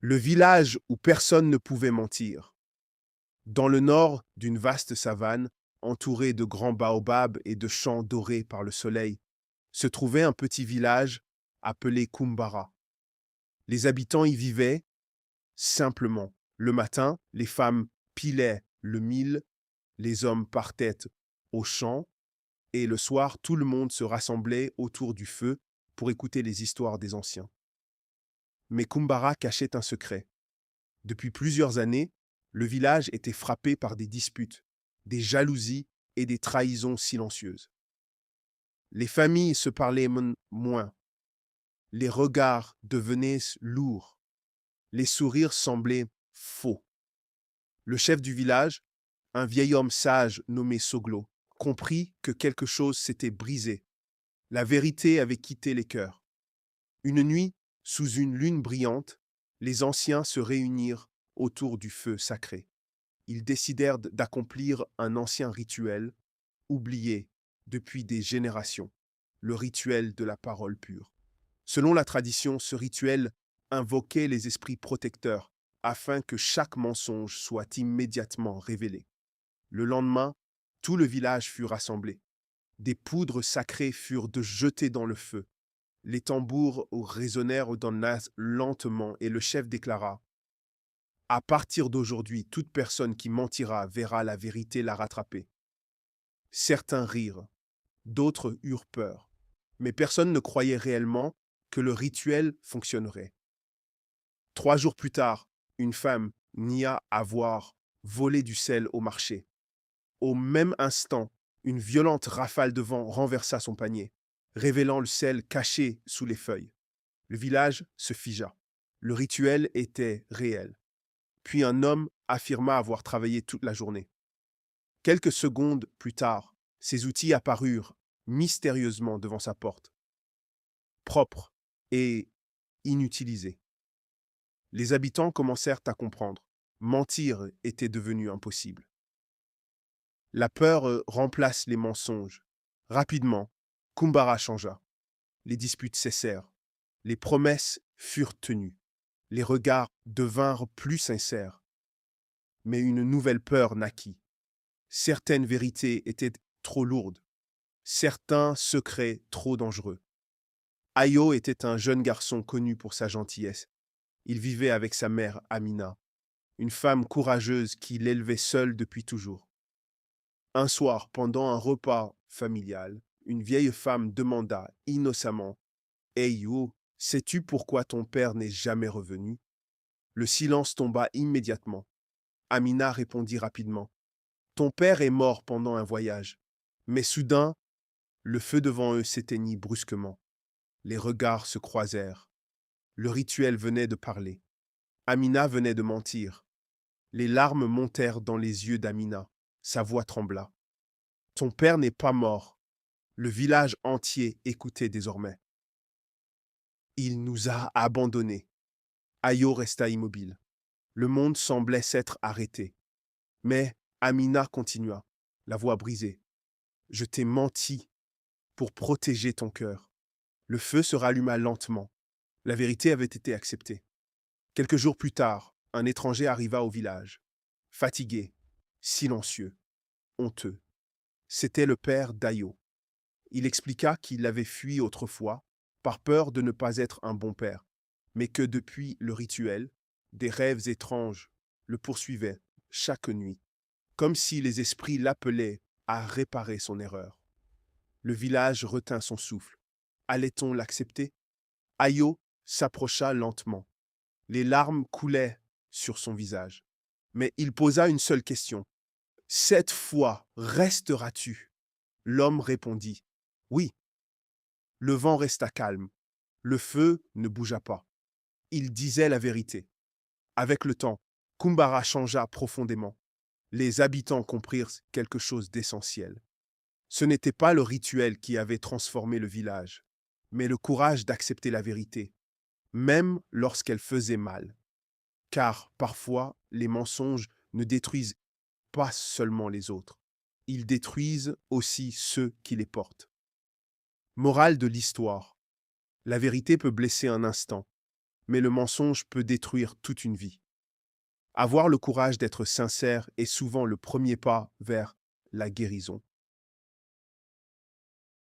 Le village où personne ne pouvait mentir. Dans le nord d'une vaste savane, entourée de grands baobabs et de champs dorés par le soleil, se trouvait un petit village appelé Kumbara. Les habitants y vivaient simplement. Le matin, les femmes pilaient le mil, les hommes partaient au champ, et le soir, tout le monde se rassemblait autour du feu pour écouter les histoires des anciens. Mais Kumbara cachait un secret. Depuis plusieurs années, le village était frappé par des disputes, des jalousies et des trahisons silencieuses. Les familles se parlaient moins, les regards devenaient lourds, les sourires semblaient faux. Le chef du village, un vieil homme sage nommé Soglo, comprit que quelque chose s'était brisé. La vérité avait quitté les cœurs. Une nuit, sous une lune brillante, les anciens se réunirent autour du feu sacré. Ils décidèrent d'accomplir un ancien rituel, oublié depuis des générations, le rituel de la parole pure. Selon la tradition, ce rituel invoquait les esprits protecteurs afin que chaque mensonge soit immédiatement révélé. Le lendemain, tout le village fut rassemblé. Des poudres sacrées furent jetées dans le feu. Les tambours résonnèrent dans l'as lentement et le chef déclara: à partir d'aujourd'hui, toute personne qui mentira verra la vérité la rattraper. Certains rirent, d'autres eurent peur, mais personne ne croyait réellement que le rituel fonctionnerait. 3 jours plus tard, une femme nia avoir volé du sel au marché. Au même instant, une violente rafale de vent renversa son panier, révélant le sel caché sous les feuilles. Le village se figea. Le rituel était réel. Puis un homme affirma avoir travaillé toute la journée. Quelques secondes plus tard, ses outils apparurent mystérieusement devant sa porte, propres et inutilisés. Les habitants commencèrent à comprendre. Mentir était devenu impossible. La peur remplace les mensonges. Rapidement, Kumbara changea. Les disputes cessèrent. Les promesses furent tenues. Les regards devinrent plus sincères. Mais une nouvelle peur naquit. Certaines vérités étaient trop lourdes, certains secrets trop dangereux. Ayo était un jeune garçon connu pour sa gentillesse. Il vivait avec sa mère Amina, une femme courageuse qui l'élevait seule depuis toujours. Un soir, pendant un repas familial, une vieille femme demanda innocemment: Ayo, sais-tu pourquoi ton père n'est jamais revenu? Le silence tomba immédiatement. Amina répondit rapidement: ton père est mort pendant un voyage. Mais soudain, le feu devant eux s'éteignit brusquement. Les regards se croisèrent. Le rituel venait de parler. Amina venait de mentir. Les larmes montèrent dans les yeux d'Amina. Sa voix trembla. Ton père n'est pas mort. Le village entier écoutait désormais. Il nous a abandonnés. Ayo resta immobile. Le monde semblait s'être arrêté. Mais Amina continua, la voix brisée. Je t'ai menti pour protéger ton cœur. Le feu se ralluma lentement. La vérité avait été acceptée. Quelques jours plus tard, un étranger arriva au village. Fatigué, silencieux, honteux. C'était le père d'Ayo. Il expliqua qu'il avait fui autrefois, par peur de ne pas être un bon père, mais que depuis le rituel, des rêves étranges le poursuivaient chaque nuit, comme si les esprits l'appelaient à réparer son erreur. Le village retint son souffle. Allait-on l'accepter? Ayo s'approcha lentement. Les larmes coulaient sur son visage. Mais il posa une seule question. Cette fois, resteras-tu? L'homme répondit. Oui. Le vent resta calme. Le feu ne bougea pas. Il disait la vérité. Avec le temps, Kumbara changea profondément. Les habitants comprirent quelque chose d'essentiel. Ce n'était pas le rituel qui avait transformé le village, mais le courage d'accepter la vérité, même lorsqu'elle faisait mal. Car parfois, les mensonges ne détruisent pas seulement les autres, ils détruisent aussi ceux qui les portent. Morale de l'histoire. La vérité peut blesser un instant, mais le mensonge peut détruire toute une vie. Avoir le courage d'être sincère est souvent le premier pas vers la guérison.